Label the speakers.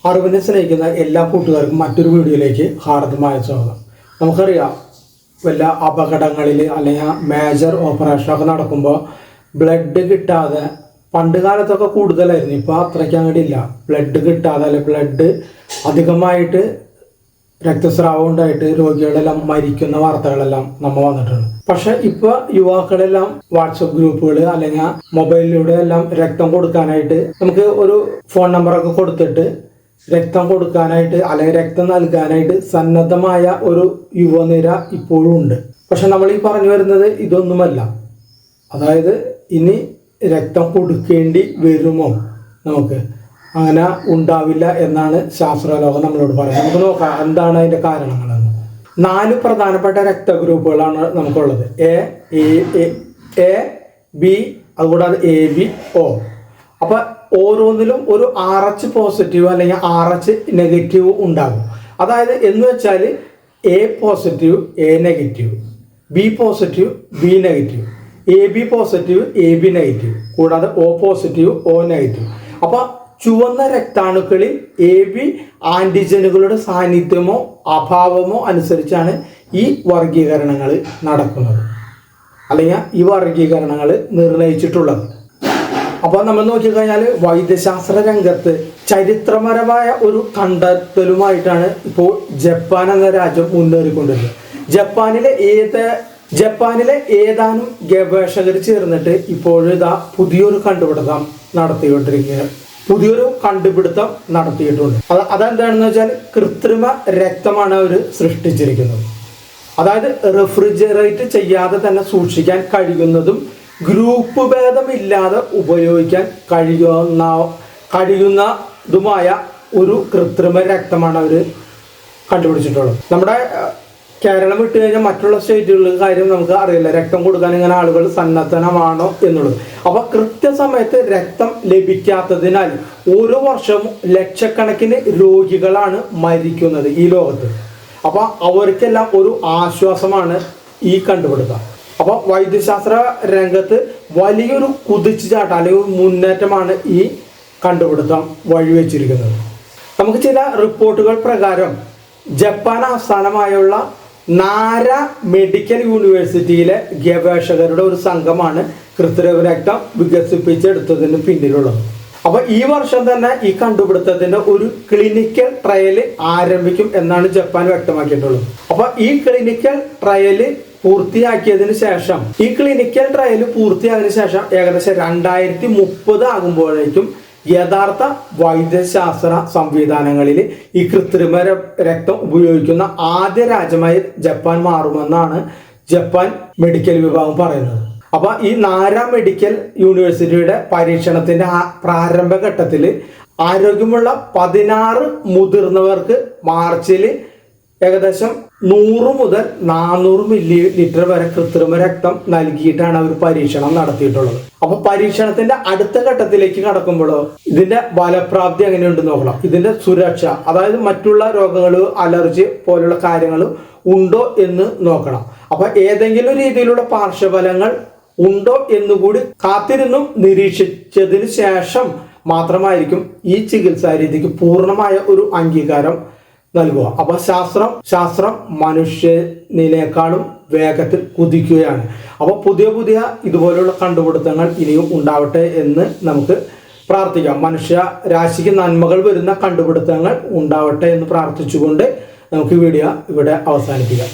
Speaker 1: അറിവിനെ സ്നേഹിക്കുന്ന എല്ലാ കൂട്ടുകാർക്കും മറ്റൊരു വീഡിയോയിലേക്ക് ഹാർദമായ സ്വാഗതം. നമുക്കറിയാം, വല്ല അപകടങ്ങളിൽ അല്ലെങ്കിൽ മേജർ ഓപ്പറേഷനൊക്കെ നടക്കുമ്പോൾ ബ്ലഡ് കിട്ടാതെ, പണ്ട് കാലത്തൊക്കെ കൂടുതലായിരുന്നു, ഇപ്പോൾ അത്രയ്ക്ക് അങ്ങോട്ടില്ല. ബ്ലഡ് കിട്ടാതെ അല്ലെങ്കിൽ ബ്ലഡ് അധികമായിട്ട് രക്തസ്രാവം ഉണ്ടായിട്ട് രോഗികളെല്ലാം മരിക്കുന്ന വാർത്തകളെല്ലാം നമ്മൾ വന്നിട്ടുണ്ട്. പക്ഷെ ഇപ്പോൾ യുവാക്കളെല്ലാം വാട്സപ്പ് ഗ്രൂപ്പുകൾ അല്ലെങ്കിൽ മൊബൈലിലൂടെ എല്ലാം രക്തം കൊടുക്കാനായിട്ട് നമുക്ക് ഒരു ഫോൺ നമ്പറൊക്കെ കൊടുത്തിട്ട് രക്തം കൊടുക്കാനായിട്ട് അല്ലെങ്കിൽ രക്തം നൽകാനായിട്ട് സന്നദ്ധമായ ഒരു യുവനിര ഇപ്പോഴും ഉണ്ട്. പക്ഷെ നമ്മൾ ഈ പറഞ്ഞു വരുന്നത് ഇതൊന്നുമല്ല. അതായത് ഇനി രക്തം കൊടുക്കേണ്ടി വരുമോ, നമുക്ക് അങ്ങനെ ഉണ്ടാവില്ല എന്നാണ് ശാസ്ത്രലോകം നമ്മളോട് പറയുന്നത്. നമുക്ക് നോക്കാം എന്താണ് അതിൻ്റെ കാരണങ്ങളെന്ന്. 4 പ്രധാനപ്പെട്ട രക്തഗ്രൂപ്പുകളാണ് നമുക്കുള്ളത്. എ ബി, അതുകൂടാതെ AB-O. അപ്പോൾ ഓരോന്നിലും ഒരു RH പോസിറ്റീവ് അല്ലെങ്കിൽ RH നെഗറ്റീവ് ഉണ്ടാകും. അതായത് എന്ന് വെച്ചാൽ A positive A negative, B positive B negative, AB positive AB negative, കൂടാതെ O പോസിറ്റീവ് O നെഗറ്റീവ്. അപ്പോൾ ചുവന്ന രക്താണുക്കളിൽ AB ആൻറ്റിജനുകളുടെ സാന്നിധ്യമോ അഭാവമോ അനുസരിച്ചാണ് ഈ വർഗീകരണങ്ങൾ നടക്കുന്നത്, അല്ലെങ്കിൽ ഈ വർഗീകരണങ്ങൾ നിർണയിച്ചിട്ടുള്ളത്. അപ്പോൾ നമ്മൾ നോക്കിക്കഴിഞ്ഞാൽ വൈദ്യശാസ്ത്ര രംഗത്ത് ചരിത്രപരമായ ഒരു കണ്ടെത്തലുമായിട്ടാണ് ഇപ്പോൾ ജപ്പാൻ എന്ന രാജ്യം മുന്നേറിക്കൊണ്ടിരുന്നത്. ജപ്പാനിലെ ഏതാനും ഗവേഷകർ ചേർന്നിട്ട് ഇപ്പോഴിതാ പുതിയൊരു കണ്ടുപിടുത്തം നടത്തിയിട്ടുണ്ട്. അതെന്താണെന്ന് വെച്ചാൽ കൃത്രിമ രക്തമാണ് അവർ സൃഷ്ടിച്ചിരിക്കുന്നത്. അതായത് റെഫ്രിജറേറ്റ് ചെയ്യാതെ തന്നെ സൂക്ഷിക്കാൻ കഴിയുന്നതും ഗ്രൂപ്പ് ഭേദമില്ലാതെ ഉപയോഗിക്കാൻ കഴിയുന്നതുമായ ഒരു കൃത്രിമ രക്തമാണ് അവർ കണ്ടുപിടിച്ചിട്ടുള്ളത്. നമ്മുടെ കേരളം വിട്ടു കഴിഞ്ഞാൽ മറ്റുള്ള സ്റ്റേറ്റുകളിൽ കാര്യം നമുക്ക് അറിയില്ല, രക്തം കൊടുക്കാൻ ഇങ്ങനെ ആളുകൾ സന്നദ്ധമാണോ എന്നുള്ളത്. അപ്പോൾ കൃത്യസമയത്ത് രക്തം ലഭിക്കാത്തതിനാൽ ഓരോ വർഷവും ലക്ഷക്കണക്കിന് രോഗികളാണ് മരിക്കുന്നത് ഈ ലോകത്ത്. അപ്പോൾ അവർക്കെല്ലാം ഒരു ആശ്വാസമാണ് ഈ കണ്ടുപിടുത്തം. അപ്പോൾ വൈദ്യശാസ്ത്ര രംഗത്ത് വലിയൊരു കുതിച്ചുചാട്ടം അല്ലെങ്കിൽ ഒരു മുന്നേറ്റമാണ് ഈ കണ്ടുപിടുത്തം വഴിവെച്ചിരിക്കുന്നത്. നമുക്ക് ചില റിപ്പോർട്ടുകൾ പ്രകാരം ജപ്പാൻ ആസ്ഥാനമായുള്ള നാര മെഡിക്കൽ യൂണിവേഴ്സിറ്റിയിലെ ഗവേഷകരുടെ ഒരു സംഘമാണ് കൃത്രിമ രക്തം വികസിപ്പിച്ചെടുത്തതിന് പിന്നിലുള്ളത്. അപ്പോൾ ഈ വർഷം തന്നെ ഈ കണ്ടുപിടുത്തത്തിന്റെ ഒരു ക്ലിനിക്കൽ ട്രയൽ ആരംഭിക്കും എന്നാണ് ജപ്പാൻ വ്യക്തമാക്കിയിട്ടുള്ളത്. അപ്പോൾ ഈ ക്ലിനിക്കൽ ട്രയൽ പൂർത്തിയാക്കിയതിനു ശേഷം ഏകദേശം 2030 ആകുമ്പോഴേക്കും യഥാർത്ഥ വൈദ്യശാസ്ത്ര സംവിധാനങ്ങളിൽ ഈ കൃത്രിമ രക്തം ഉപയോഗിക്കുന്ന ആദ്യ രാജ്യമായി ജപ്പാൻ മാറുമെന്നാണ് ജപ്പാൻ മെഡിക്കൽ വിഭാഗം പറയുന്നത്. അപ്പോൾ ഈ നാര മെഡിക്കൽ യൂണിവേഴ്സിറ്റിയുടെ പരീക്ഷണത്തിന്റെ പ്രാരംഭഘട്ടത്തിൽ ആരോഗ്യമുള്ള 16 മുതിർന്നവർക്ക് മാർച്ചിൽ ഏകദേശം 100 മുതൽ 400 മില്ലി ലിറ്റർ വരെ കൃത്രിമ രക്തം നൽകിയിട്ടാണ് അവർ പരീക്ഷണം നടത്തിയിട്ടുള്ളത്. അപ്പൊ പരീക്ഷണത്തിന്റെ അടുത്ത ഘട്ടത്തിലേക്ക് കടക്കുമ്പോഴോ ഇതിന്റെ ഫലപ്രാപ്തി എങ്ങനെയുണ്ടെന്ന് നോക്കണം. ഇതിന്റെ സുരക്ഷ, അതായത് മറ്റുള്ള രോഗങ്ങൾ, അലർജി പോലുള്ള കാര്യങ്ങൾ ഉണ്ടോ എന്ന് നോക്കണം. അപ്പൊ ഏതെങ്കിലും രീതിയിലുള്ള പാർശ്വഫലങ്ങൾ ഉണ്ടോ എന്നുകൂടി കാത്തിരുന്നും നിരീക്ഷിച്ചതിന് ശേഷം മാത്രമായിരിക്കും ഈ ചികിത്സാ രീതിക്ക് പൂർണ്ണമായ ഒരു അംഗീകാരം നൽകുക. അപ്പൊ ശാസ്ത്രം മനുഷ്യനിലേക്കാളും വേഗത്തിൽ കുതിക്കുകയാണ്. അപ്പോൾ പുതിയ ഇതുപോലുള്ള കണ്ടുപിടുത്തങ്ങൾ ഇനിയും ഉണ്ടാവട്ടെ എന്ന് നമുക്ക് പ്രാർത്ഥിക്കാം. മനുഷ്യ രാശിക്ക് നന്മകൾ വരുന്ന കണ്ടുപിടുത്തങ്ങൾ ഉണ്ടാവട്ടെ എന്ന് പ്രാർത്ഥിച്ചുകൊണ്ട് നമുക്ക് വീഡിയോ ഇവിടെ അവസാനിപ്പിക്കാം.